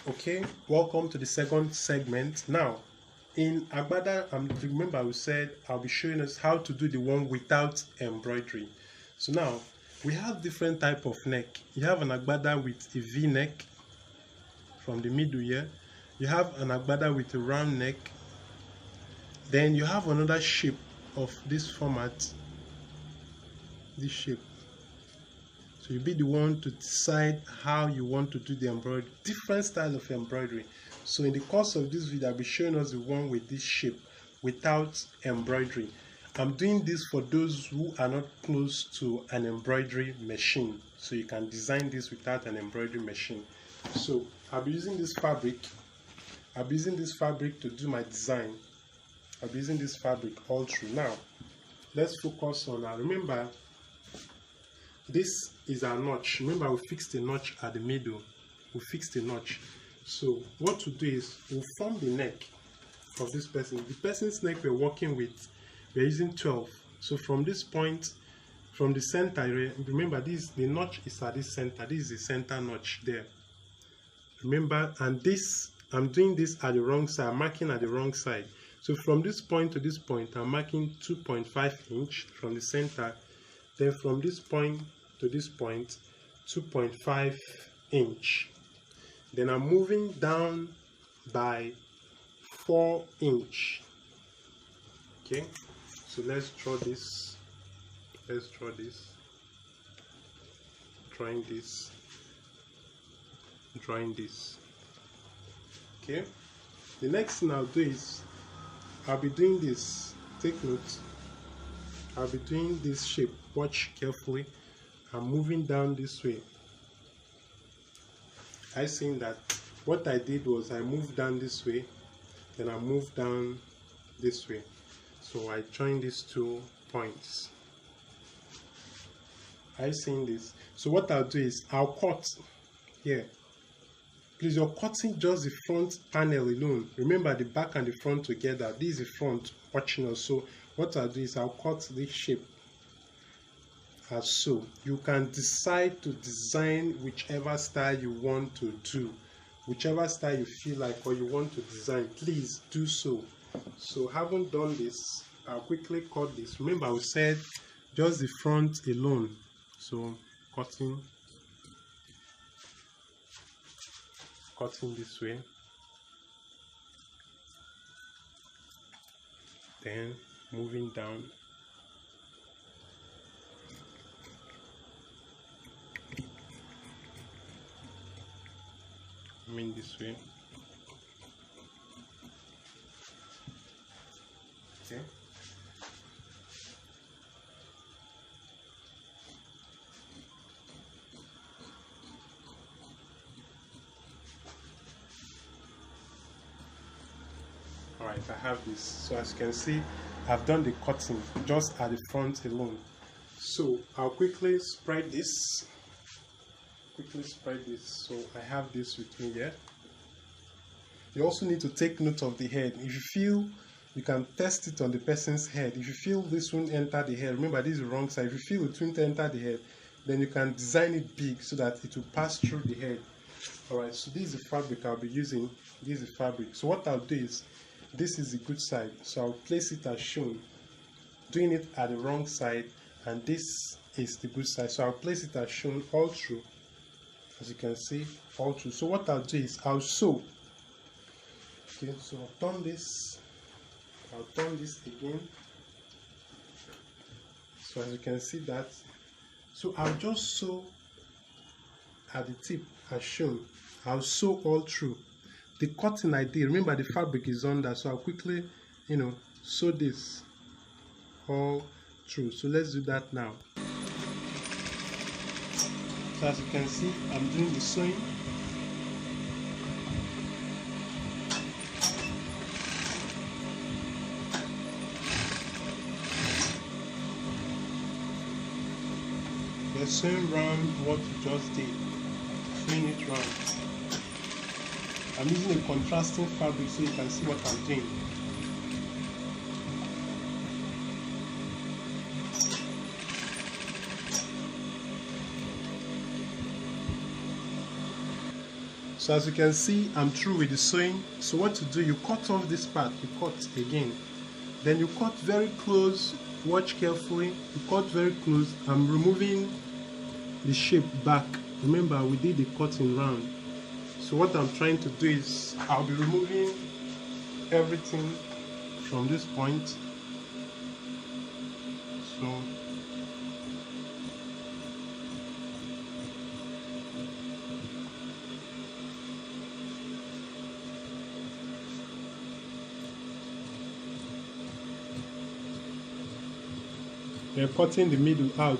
Okay, welcome to the second segment. Now, in Agbada, remember we said I'll be showing us how to do the one without embroidery. So now, we have different type of neck. You have an Agbada with a V neck from the middle here. You have an Agbada with a round neck. Then you have another shape of this format, this shape. So you'll be the one to decide how you want to do the embroidery, different style of embroidery. So in the course of this video, I'll be showing us the one with this shape without embroidery. I'm doing this for those who are not close to an embroidery machine. So you can design this without an embroidery machine. So I'll be using this fabric. I'll be using this fabric to do my design. I'll be using this fabric all through. Now, let's focus on, remember, this is our notch. Remember, we fixed the notch at the middle. We fixed the notch. So what we'll do is we'll form the neck of this person. The person's neck we're working with, we're using 12. So from this point, from the center, remember this, the notch is at this center. This is the center notch there. Remember, and this, I'm doing this at the wrong side. I'm marking at the wrong side. So from this point to this point, I'm marking 2.5 inch from the center. Then from this point to this point, 2.5 inch. Then I'm moving down by 4 inch. Okay, so let's draw this. Let's draw this. Drawing this. Drawing this. Okay, the next thing I'll do is I'll be doing this. Take note. I'll be doing this shape. Watch carefully. I'm moving down this way. I seen that what I did was I moved down this way, then I moved down this way. So I joined these 2 points. I seen this. So what I'll do is I'll cut here. Please, you're cutting just the front panel alone. Remember the back and the front together. This is the front watching us. So what I'll do is I'll cut this shape as so. You can decide to design whichever style you want to do, whichever style you feel like or you want to design. Please do so. So having done this, I'll quickly cut this. Remember we said just the front alone. So cutting this way, then moving down, this way. Okay. Alright, I have this. So as you can see, I've done the cutting just at the front alone. So I'll quickly spread this. So I have this with me here. You also need to take note of the head. If you feel, you can test it on the person's head. If you feel this won't enter the head, remember this is the wrong side. If you feel it won't enter the head, then you can design it big so that it will pass through the head. Alright, so this is the fabric I'll be using. This is the fabric. So what I'll do is, this is the good side. So I'll place it as shown, doing it at the wrong side, and this is the good side. So I'll place it as shown all through. As you can see, all through. So what I'll do is I'll sew. Okay, so I'll turn this again. So as you can see that, so I'll just sew at the tip as shown. I'll sew all through. The cutting I did, remember the fabric is under, so I'll quickly, sew this all through. So let's do that now. So as you can see, I'm doing the sewing. You're sewing round what you just did, sewing it round. I'm using a contrasting fabric so you can see what I'm doing. So as you can see, I'm through with the sewing. So what to do, you cut off this part, you cut again, then you cut very close. Watch carefully, you cut very close. I'm removing the shape back. Remember, we did the cutting round. So what I'm trying to do is I'll be removing everything from this point. So we're cutting the middle out.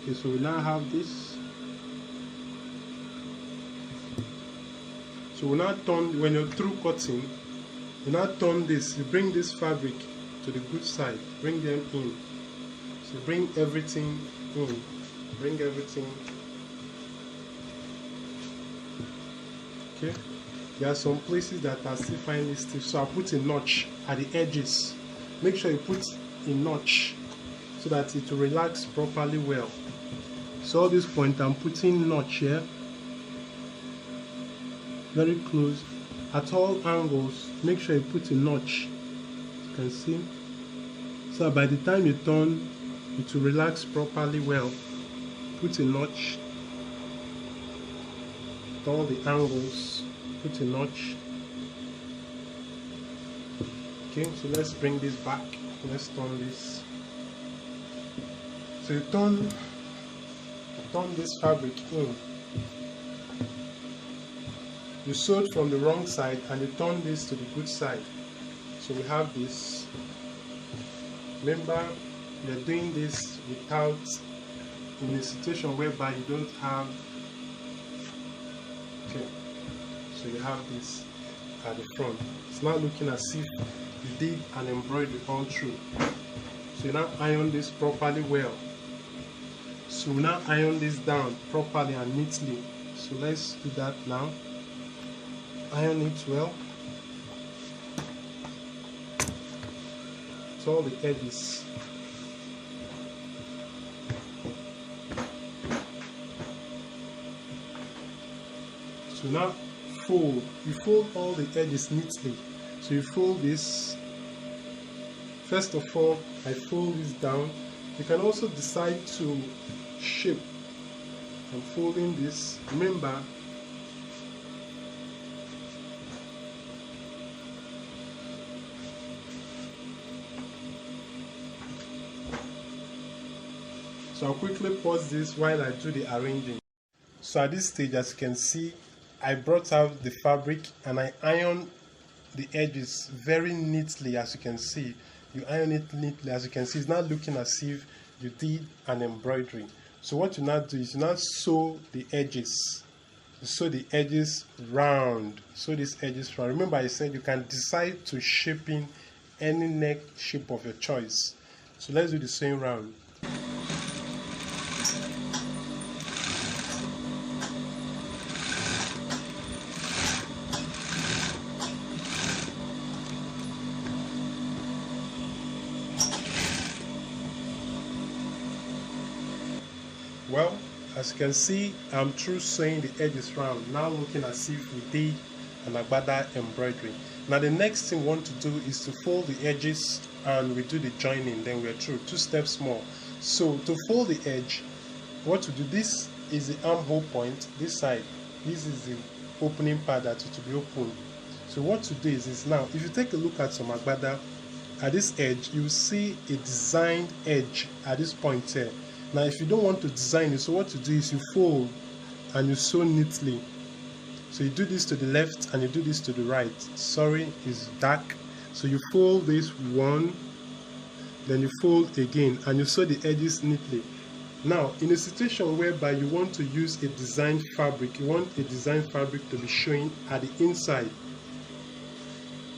Okay, so we now have this. So we now turn, when you're through cutting, you now turn this, you bring this fabric to the good side, bring them in. So bring everything in, bring everything. Okay, there are some places that are still finely stiff, so I put a notch at the edges. Make sure you put a notch so that it will relax properly well. So at this point I'm putting notch here, very close at all angles. Make sure you put a notch, you can see, so by the time you turn it will relax properly well. Put a notch at all the angles, put a notch. Okay, so let's bring this back, let's turn this. So you turn this fabric in. You sewed from the wrong side and you turn this to the good side. So we have this. Remember, you're doing this without, in a situation whereby you don't have, okay, so you have this at the front. It's not looking as if you did an embroidery all through. So you now iron this properly well. So we now iron this down properly and neatly. So let's do that now. Iron it well to all the edges. So now fold. You fold all the edges neatly. So you fold this. First of all, I fold this down. You can also decide to shape. I'm folding this. Remember, so I'll quickly pause this while I do the arranging. So at this stage, as you can see, I brought out the fabric and I ironed the edges very neatly. As you can see, you iron it neatly. As you can see, it's not looking as if you did an embroidery. So what you now do is you now sew the edges. You sew the edges round. Sew these edges round. Remember, I said you can decide to shape in any neck shape of your choice. So let's do the same round. Well, as you can see, I'm through sewing the edges round, now looking as if we did an Agbada embroidery. Now the next thing we want to do is to fold the edges and we do the joining, then we're through. 2 steps more. So to fold the edge, what to do, this is the armhole point, this side, this is the opening part that it will be opened. So what to do is now, if you take a look at some Agbada, at this edge, you see a designed edge at this point here. Now if you don't want to design it, so what you do is you fold and you sew neatly. So you do this to the left and you do this to the right. Sorry, it's dark. So you fold this one, then you fold again and you sew the edges neatly. Now in a situation whereby you want to use a designed fabric, you want a designed fabric to be showing at the inside.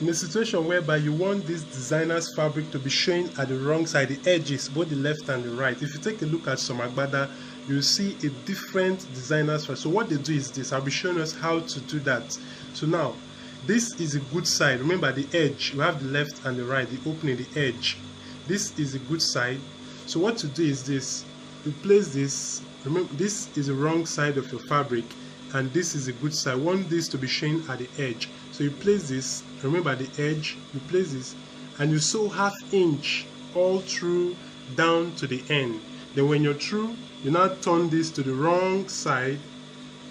in a situation whereby you want this designer's fabric to be showing at the wrong side, the edges, both the left and the right. If you take a look at some Agbada, you'll see a different designer's fabric. So what they do is this. I'll be showing us how to do that. So now, this is a good side. Remember the edge, you have the left and the right, the opening, the edge. This is a good side. So what to do is this. You place this. Remember, this is the wrong side of your fabric, and this is a good side. You want this to be showing at the edge. So you place this, remember the edge, you place this, and you sew 1/2 inch all through down to the end. Then when you're through, you now turn this to the wrong side,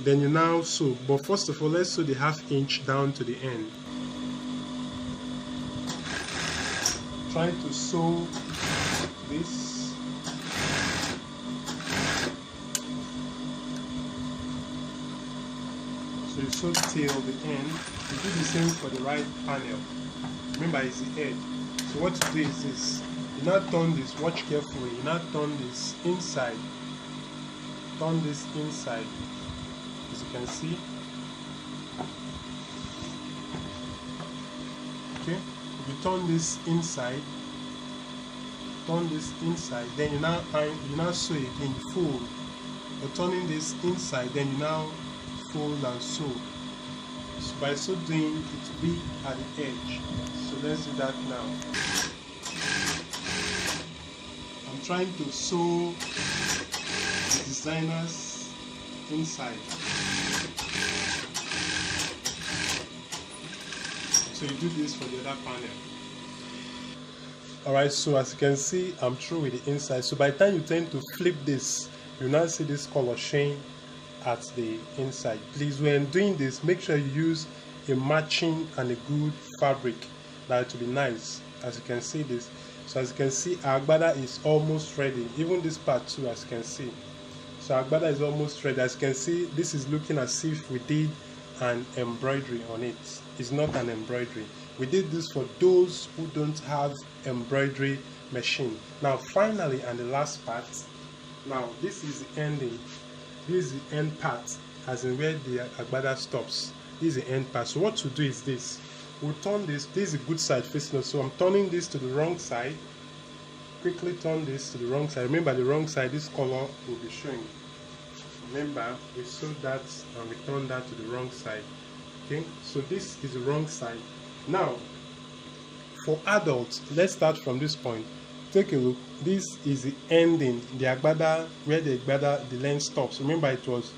then you now sew. But first of all, let's sew the 1/2 inch down to the end. Try to sew this. So you sew till the end. You do the same for the right panel. Remember, it's the edge. So what you do is this. You now turn this, watch carefully. You now turn this inside. Turn this inside. As you can see. Okay? If you turn this inside, then you now sew again, you fold. You're turning this inside, then you now fold and sew. So by so doing, it will be at the edge. So let's do that now. I'm trying to sew the designer's inside. So you do this for the other panel. Alright, so as you can see, I'm through with the inside. So by the time you tend to flip this, you now see this color shade at the inside. Please, when doing this, make sure you use a matching and a good fabric. That will be nice. As you can see this. So as you can see, our Agbada is almost ready. Even this part too, as you can see. So our Agbada is almost ready. As you can see, this is looking as if we did an embroidery on it. It's not an embroidery. We did this for those who don't have embroidery machine. Now finally, and the last part. Now this is the ending. This is the end part, as in where the Agbada stops. This is the end part. So what to do is this. We'll turn this. This is a good side facing us. So I'm turning this to the wrong side. Quickly turn this to the wrong side. Remember the wrong side, this color will be showing. Remember, we sewed that and we turned that to the wrong side. Okay, so this is the wrong side. Now, for adults, let's start from this point. Take a look. This is the ending, the Agbada, where the Agbada, the length stops. Remember, it was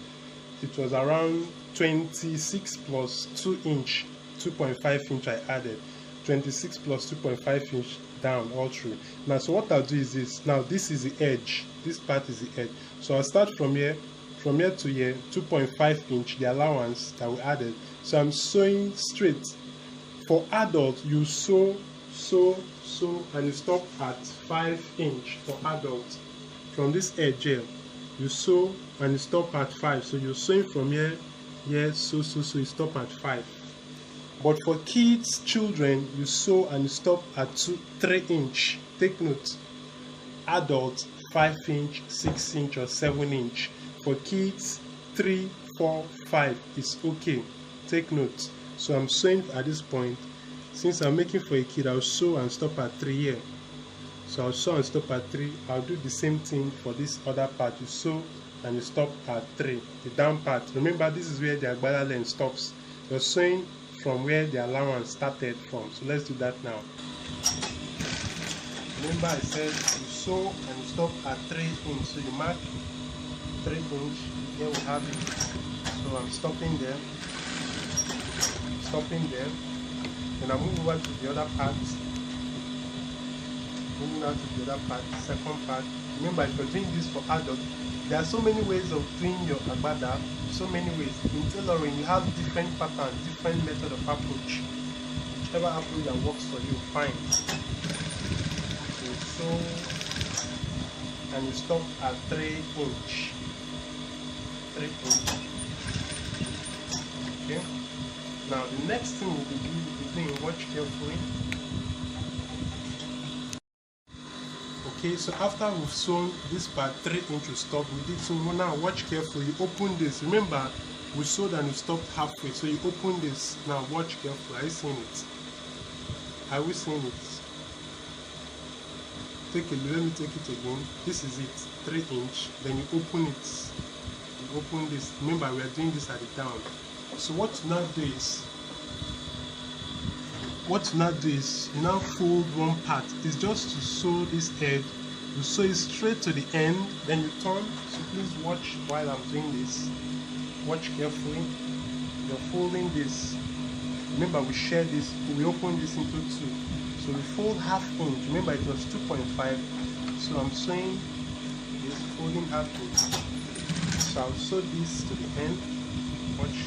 around 26 plus 2 inch, 2.5 inch I added. 26 plus 2.5 inch down all through. Now, so what I'll do is this. Now, this is the edge. This part is the edge. So I'll start from here to here, 2.5 inch, the allowance that we added. So I'm sewing straight. For adult, you sew, and you stop at 5 inch for adults. From this edge here, you sew and you stop at 5. So you're sewing from here, so you stop at 5. But for kids, children, you sew and you stop at 3 inch. Take note. Adults, 5 inch, 6 inch, or 7 inch. For kids, 3, 4, 5 is okay. Take note. So I'm sewing at this point. Since I'm making for a kid, I'll sew and stop at 3 here. So I'll sew and stop at 3. I'll do the same thing for this other part. You sew and you stop at 3. The down part. Remember, this is where the Agbada length stops. You're sewing from where the allowance started from. So let's do that now. Remember, I said you sew and you stop at 3 inch. So you mark 3 inch. Here we have it. So I'm stopping there. Then I move over to the other part. Moving on to the other part, the second part. Remember, if you're doing this for adults, there are so many ways of doing your Agbada. So many ways. In tailoring, you have different patterns, different method of approach. Whichever approach that works for you, fine. So you sew and you stop at 3 inch. 3 inch. Okay. Now the next thing we'll be doing, watch carefully. Okay, so after we've sewn this part 3 inch to stop, we did so now watch carefully. You open this. Remember, we sewed and we stopped halfway. So you open this. Now watch carefully. Are you seeing it? Are we seeing it? Let me take it again. This is it, 3 inch. Then you open it. You open this. Remember, we are doing this at the down. So what you now do is, you now fold one part. It's just to sew this edge. You sew it straight to the end, then you turn. So please watch while I'm doing this. Watch carefully. You're folding this. Remember, we share this. We open this into 2. So we fold half inch. Remember, it was 2.5. So I'm sewing this, folding half inch. So I'll sew this to the end. Watch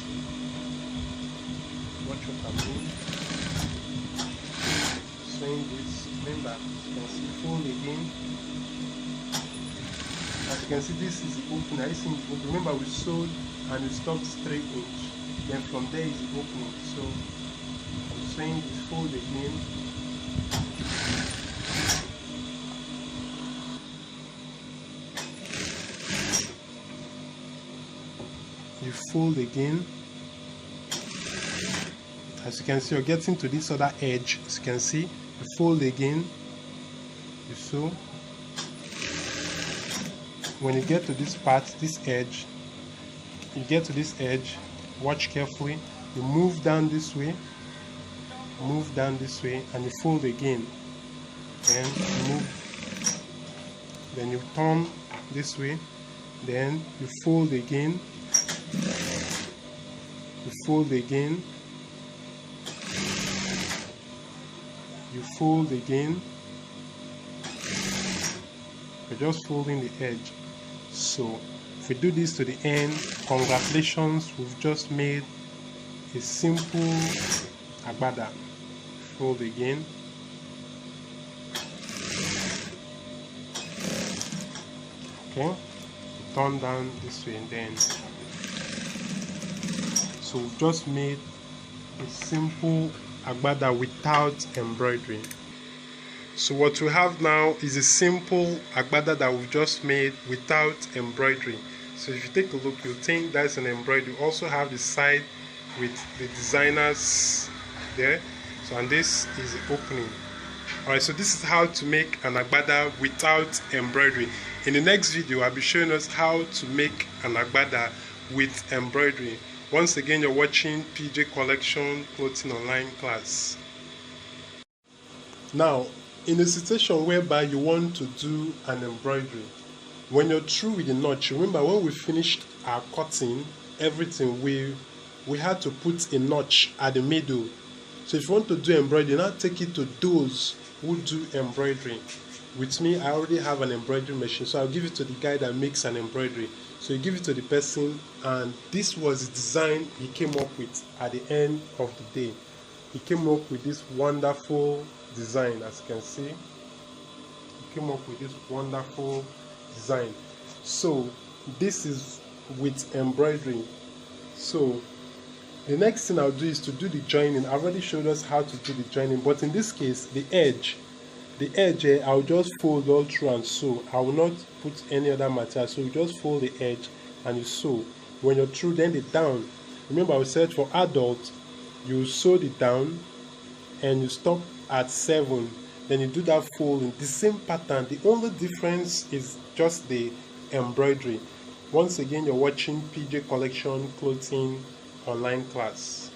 what I'm doing. Sewing this. Remember, you can see fold again. As you can see, this is the opening. This is the opening. Remember, we sewed and we stopped 3 inch. Then from there is the opening. So I'm sewing this, fold again. You fold again. As you can see, you're getting to this other edge. As you can see, you fold again. You sew. When you get to this part, this edge, you get to this edge, watch carefully. You move down this way, and you fold again. Then you move. Then you turn this way. Then you fold again. You fold again. You fold again. You're just folding the edge. So if we do this to the end, congratulations, we've just made a simple agbada. Fold again. Okay, turn down this way, and then so we've just made a simple agbada without embroidery. So what we have now is a simple agbada that we've just made without embroidery. So if you take a look, you'll think that's an embroidery. We also have the side with the designers there. So, and this is the opening. Alright, so this is how to make an agbada without embroidery. In the next video, I'll be showing us how to make an agbada with embroidery. Once again, you're watching PJ Collection Clothing Online class. Now, in a situation whereby you want to do an embroidery, when you're through with the notch, remember when we finished our cutting, everything, we had to put a notch at the middle. So if you want to do embroidery, now take it to those who do embroidery. With me, I already have an embroidery machine, so I'll give it to the guy that makes an embroidery. So you give it to the person, and this was the design he came up with at the end of the day. He came up with this wonderful design, as you can see. He came up with this wonderful design. So this is with embroidery. So the next thing I'll do is to do the joining. I've already showed us how to do the joining, but in this case, the edge here, I'll just fold all through and sew. I will not put any other material, so you just fold the edge and you sew. When you're through, then the down. Remember, we said for adults, you sew the down and you stop at 7. Then you do that folding, the same pattern. The only difference is just the embroidery. Once again, you're watching PJ Collection Clothing Online class.